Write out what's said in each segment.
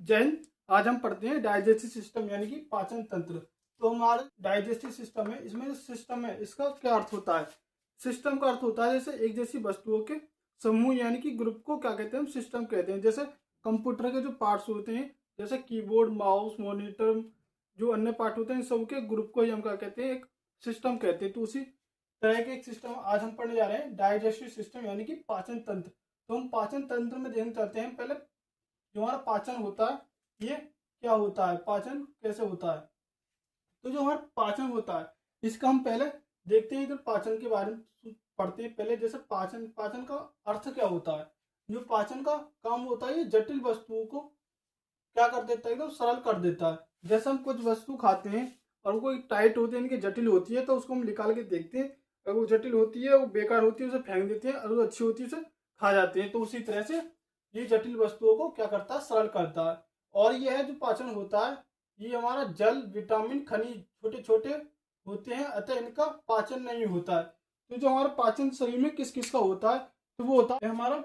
जैन आज हम पढ़ते हैं डाइजेस्टिव सिस्टम यानी कि पाचन तंत्र। तो हमारा डाइजेस्टिव सिस्टम है, इसमें जो सिस्टम है इसका क्या अर्थ होता है। सिस्टम का अर्थ होता है जैसे एक जैसी वस्तुओं के समूह यानी कि ग्रुप को क्या कहते हैं, हम सिस्टम कहते हैं। जैसे कंप्यूटर के जो पार्ट्स होते हैं जैसे कीबोर्ड, माउस, मॉनिटर, जो अन्य पार्ट होते हैं इन सब के ग्रुप को ही हम क्या कहते हैं, एक सिस्टम कहते हैं। तो उसी तरह के एक सिस्टम आज हम पढ़ने जा रहे हैं, डाइजेस्टिव सिस्टम यानी कि पाचन तंत्र। तो हम पाचन तंत्र में देखना चाहते हैं पहले जो हमारा पाचन होता है ये क्या होता है, पाचन कैसे होता है। तो जो हमारा पाचन होता है इसका हम पहले देखते हैं, इधर पाचन के बारे में पढ़ते हैं पहले। जैसे पाचन पाचन का अर्थ क्या होता है। जो पाचन का काम होता है ये जटिल वस्तुओं को क्या कर देता है, एकदम सरल कर देता है। जैसे हम कुछ वस्तु खाते हैं और वो टाइट होती है, इनकी जटिल होती है, तो उसको हम निकाल के देखते हैं। अगर वो जटिल होती है, वो बेकार होती है, उसे फेंक देते हैं। और वो अच्छी होती है उसे खा जाते हैं। तो उसी तरह से ये जटिल वस्तुओं को क्या करता है, सरल करता है। और ये है जो पाचन होता है, ये हमारा जल, विटामिन, खनिज छोटे छोटे होते हैं, अतः इनका पाचन नहीं होता है। तो जो हमारा पाचन शरीर में किस किस का होता है, तो वो होता है हमारा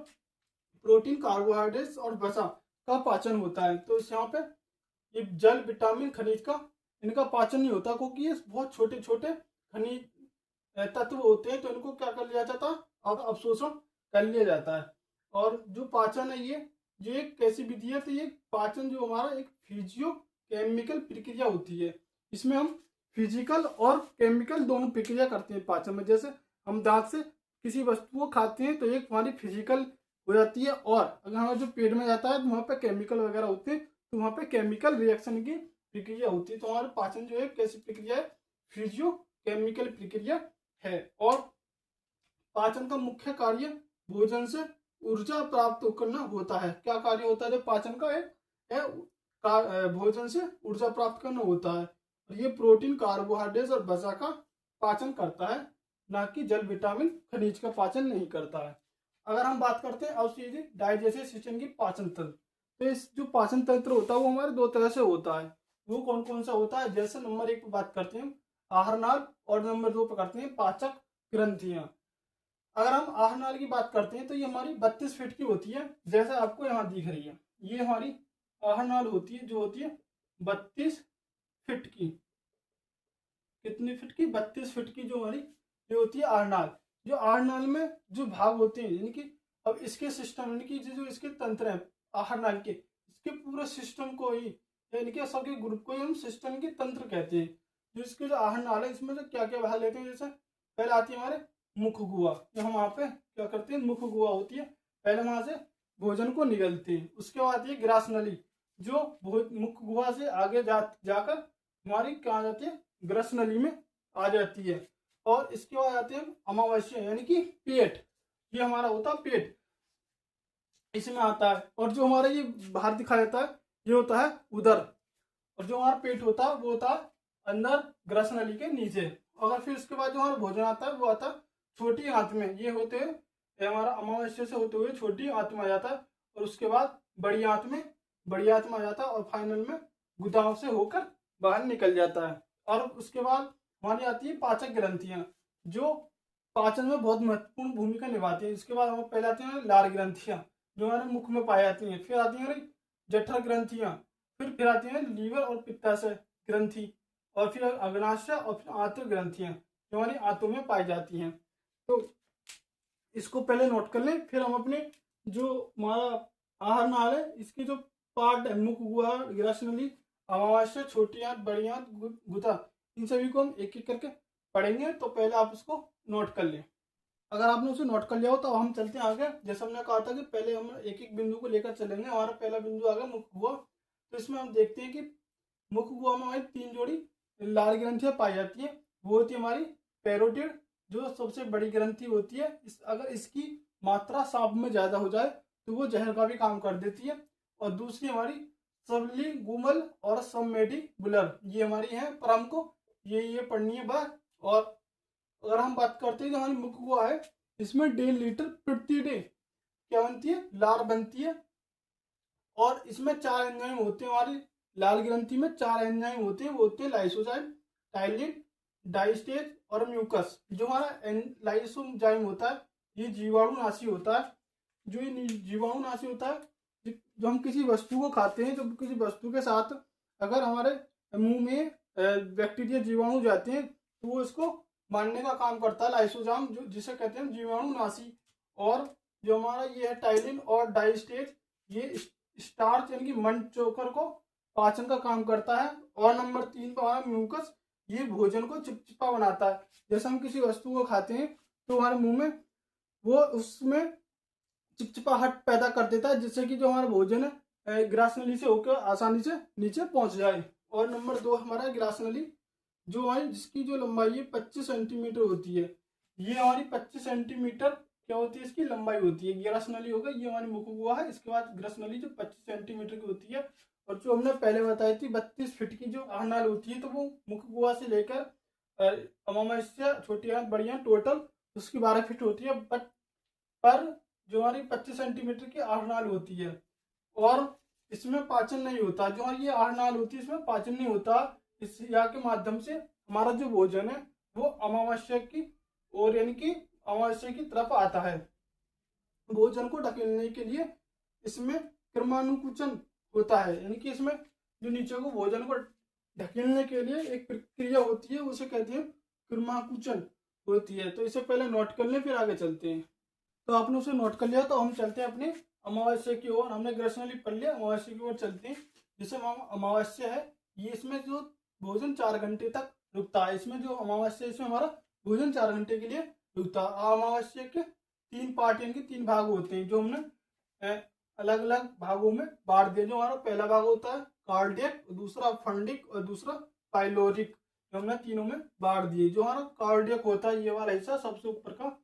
प्रोटीन, कार्बोहाइड्रेट्स और वसा का पाचन होता है। तो इस यहाँ पे ये जल, विटामिन, खनिज का इनका पाचन नहीं होता, क्योंकि ये बहुत छोटे छोटे खनिज तत्व होते हैं। तो इनको क्या कर लिया जाता है, अब अवशोषण कर लिया जाता है। और जो पाचन है ये एक कैसी विधि है, तो ये पाचन जो हमारा एक फिजियो केमिकल प्रक्रिया होती है। इसमें हम फिजिकल और केमिकल दोनों प्रक्रिया करते हैं पाचन में। जैसे हम दांत से किसी वस्तु को खाते हैं तो एक हमारी फिजिकल हो जाती है, और अगर हमारे जो पेट में जाता है तो वहाँ पे केमिकल वगैरह होते हैं, तो वहाँ पे केमिकल रिएक्शन की प्रक्रिया होती है। तो हमारे पाचन जो है कैसी प्रक्रिया है, फिजियो केमिकल प्रक्रिया है। और पाचन का मुख्य कार्य भोजन से ऊर्जा प्राप्त करना होता है। क्या कार्य होता है जब पाचन का है, भोजन से ऊर्जा प्राप्त करना होता है। और ये प्रोटीन, कार्बोहाइड्रेट और वसा का पाचन करता है, ना कि जल, विटामिन, खनिज का पाचन नहीं करता है। अगर हम बात करते हैं अब सीधे डाइजेस्टिव सिस्टम की पाचन तंत्र, तो इस जो पाचन तंत्र होता है वो हमारे दो तरह से होता है। वो कौन कौन सा होता है, जैसे नंबर 1 पर बात करते हैं आहार नाल, और नंबर 2 पर करते हैं पाचक ग्रंथियां। अगर हम आहार नाल की बात करते हैं तो ये हमारी 32 फीट की होती है, जैसे आपको यहाँ दिख रही है। ये हमारी आहार नाल होती है, जो होती है 32 फीट की। कितनी फीट की, 32 फीट की जो हमारी ये होती है आहार नाल। जो आहार नाल में जो भाग होते हैं, यानी कि अब इसके सिस्टम यानी कि जो इसके तंत्र है आहार नाल के, इसके पूरे सिस्टम को ही यानी कि सबके ग्रुप को ही हम सिस्टम के तंत्र कहते हैं। जो इसके जो आहार नाल है इसमें से क्या क्या भाग लेते हैं, जैसे पहले आती है हमारे मुख गुहा। जो हम वहाँ पे क्या करते हैं, मुख गुहा होती है, पहले वहां से भोजन को निगलते हैं। उसके बाद ये ग्रास नली, जो मुख गुहा से आगे जाकर हमारी क्या आ जाती है, ग्रस नली में आ जाती है। और इसके बाद आते हैं अमावस्या यानी कि पेट। ये हमारा होता है पेट, इसमें आता है। और जो हमारा ये बाहर दिखाया जाता है ये होता है उदर। और जो हमारा पेट होता है वो होता है अंदर ग्रस नली के नीचे। अगर फिर उसके बाद जो हमारा भोजन आता है वो आता है छोटी आंत में। ये होते हुए हमारा अमावस्या से होते हुए छोटी आंत में आ जाता है, और उसके बाद बड़ी आंत में आ जाता है, और फाइनल में गुदाम से होकर बाहर निकल जाता है। और उसके बाद हमारी आती है पाचक ग्रंथियां, जो पाचन में बहुत महत्वपूर्ण भूमिका निभाती है। इसके बाद हम पहले आती हैं लार ग्रंथियां, जो हमारे मुख में पाई जाती हैं। फिर आती हैं जठर ग्रंथियां, फिर आती हैं लीवर और पित्ताशय ग्रंथि, और फिर अग्नाशय, और फिर आंत्र ग्रंथियां जो हमारी आंतों में पाई जाती हैं। तो इसको पहले नोट कर लें, फिर हम अपने जो हमारा आहार नाल है इसकी जो पार्ट है, मुख गुहा, ग्रस नली, अमावस्या, छोटी आंत, बड़ी आंत, गुदा, इन सभी को हम एक एक करके पढ़ेंगे। तो पहले आप इसको नोट कर लें। अगर आपने उसे नोट कर लिया हो तो हम चलते हैं आगे। जैसे हमने कहा था कि पहले हम एक एक बिंदु को लेकर चलेंगे। हमारा पहला बिंदु आ गया मुख गुहा। तो इसमें हम देखते हैं कि मुख गुहा में हमारी 3 जोड़ी लाल ग्रंथियां पाई जाती है। वो होती है हमारी पैरोटिड, जो सबसे बड़ी ग्रंथि होती है। अगर इसकी मात्रा सांप में ज्यादा हो जाए तो वो जहर का भी काम कर देती है। और दूसरी हमारी सबलिंगुमल और सबमेंडिबुलर, ये हमारी है प्रमुख, ये पढ़नी है बात। और अगर हम बात करते हैं जो हमारी मुख गुहा है इसमें 1.5 लीटर प्रति डे क्या बनती है, लार बनती है। और इसमें 4 एंजाइम होते हैं। हमारी लाल ग्रंथि में 4 एंजाइम होते हैं, वो होते हैं लाइसोजाइम, टाइलिन, डाइस्टेज और म्यूकस। जो हमारा लाइसोजाइम होता है ये जीवाणुनाशी होता है। जो ये जीवाणुनाशी होता है जो हम किसी वस्तु को खाते हैं, तो किसी वस्तु के साथ अगर हमारे मुंह में बैक्टीरिया जीवाणु जाते हैं तो वो इसको मारने का काम करता है लाइसोजाम, जो जिसे कहते हैं जीवाणुनाशी। और जो हमारा ये है टाइलिन और डाइस्टेज, ये स्टार्च यानी कि मंड चोकर को पाचन का काम करता है। और नंबर 3 पर हमारा म्यूकस, ये भोजन को चिपचिपा बनाता है। जैसे हम किसी वस्तु को खाते हैं तो हमारे मुंह में वो उसमें चिपचिपाहट पैदा कर देता है, जिससे कि जो हमारा भोजन है ग्रास नली से होकर आसानी से नीचे पहुंच जाए। और नंबर 2 हमारा ग्रास नली, जो हमारी जिसकी जो लंबाई है 25 सेंटीमीटर होती है। ये हमारी 25 सेंटीमीटर क्या होती है, इसकी लंबाई होती है। ग्रास नली होगा, ये हमारी मुख गुहा है। इसके बाद ग्रास नली जो 25 सेंटीमीटर की होती है। और जो हमने पहले बताई थी 32 फीट की जो आहनाल होती है, तो वो मुख गुहा से लेकर अमावस्या, छोटी आंत, बड़ी आंत, टोटल उसकी 12 फीट होती है। बट पर जो हमारी 25 सेंटीमीटर की आहनाल होती है, और इसमें पाचन नहीं होता। जो ये आहनाल होती है इसमें पाचन नहीं होता। इस या के माध्यम से हमारा जो भोजन है वो अमावस्या की ओर यानी कि अमावस्या की तरफ आता है। भोजन को ढकेलने के लिए इसमें क्रमानुकुचन होता है, यानी कि इसमें जो नीचे को भोजन को ढकेलने के लिए एक प्रक्रिया होती है, उसे कहते हैं क्रमाकुचन होती है। तो इसे पहले नोट कर लें, फिर आगे चलते हैं। तो आपने उसे नोट कर लिया, तो हम चलते हैं अपने अमावस्या की ओर। हमने ग्रास नली पढ़ लिया, अमावस्या की ओर चलते हैं। जैसे अमावस्या है, ये इसमें जो भोजन 4 घंटे तक रुकता है। इसमें जो अमावस्या, इसमें हमारा भोजन 4 घंटे के लिए रुकता है। अमावस्या के 3 पार्ट यानी कि 3 भाग होते हैं, जो हमने अलग अलग भागों में बांट दिया। जो हमारा पहला भाग होता है कार्डियक, दूसरा फंडिक और दूसरा पाइलोरिक, जो हमने तीनों में बांट दिए। जो हमारा कार्डियक होता है, ये वाला हिस्सा सबसे ऊपर का,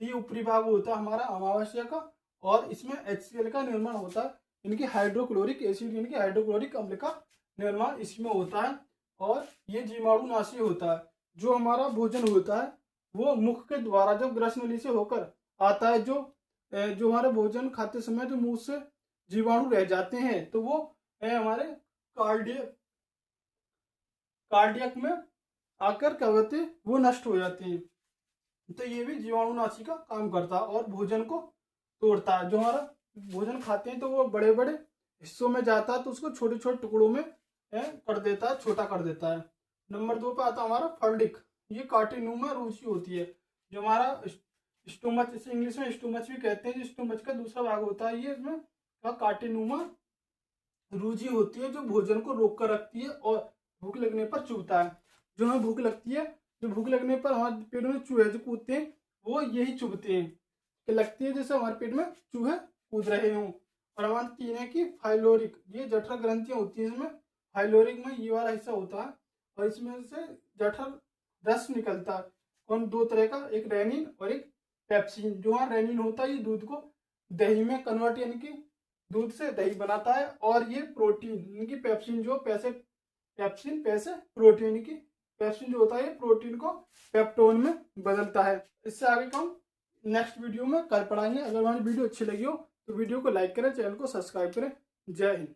ये ऊपरी भाग होता है हमारा अमावस्या का। और इसमें HCl का निर्माण होता है, इनकी हाइड्रोक्लोरिक एसिड यानी कि हाइड्रोक्लोरिक अम्ल का निर्माण इसमें होता है। और ये जीवाणुनाशी होता है। जो हमारा भोजन होता है वो मुख के द्वारा जब ग्रास नली से होकर आता है, जो हमारे भोजन खाते समय जो मुंह से जीवाणु रह जाते हैं, तो वो हमारे कार्डियक में आकर क्या होते हैं, वो नष्ट हो जाते हैं। तो ये भी जीवाणुनाशी का काम करता है और भोजन को तोड़ता है। जो हमारा भोजन खाते हैं तो वो बड़े बड़े हिस्सों में जाता है, तो उसको छोटे छोटे टुकड़ों में कर देता है, छोटा कर देता है। नंबर 2 पे आता है हमारा फल्डिक, ये काटिनुमा रुचि होती है। जो हमारा स्टोमच, इसे इंग्लिश में स्टोमच भी कहते हैं, जो स्टोमच का दूसरा भाग होता है, ये इसमें काटिनुमा रुचि होती है, जो भोजन को रोक कर रखती है और भूख लगने पर चुभता है। जो हमें भूख लगती है, जो भूख लगने पर हमारे पेट में चूहे जो कूदते हैं, वो यही चुभते हैं कि लगती है जैसे हमारे पेट में चूहे कूद रहे हों। और हमारे 3 है कि फाइलोरिक, ये जठर ग्रंथियां होती हैं। इसमें फाइलोरिक में ये वाला हिस्सा होता है और इसमें से जठर रस निकलता है। और 2 तरह का, एक रेनिन और एक पेप्सिन। जो वहाँ रेनिन होता है, ये दूध को दही में कन्वर्ट यानी कि दूध से दही बनाता है। और ये प्रोटीन यानी कि पेप्सिन, जो पेप्सिन प्रोटीन यानी कि पेप्सिन जो होता है, ये प्रोटीन को पेप्टोन में बदलता है। इससे आगे का हम नेक्स्ट वीडियो में कर पढ़ाएंगे। अगर हमारी वीडियो अच्छी लगी हो तो वीडियो को लाइक करें, चैनल को सब्सक्राइब करें। जय हिंद।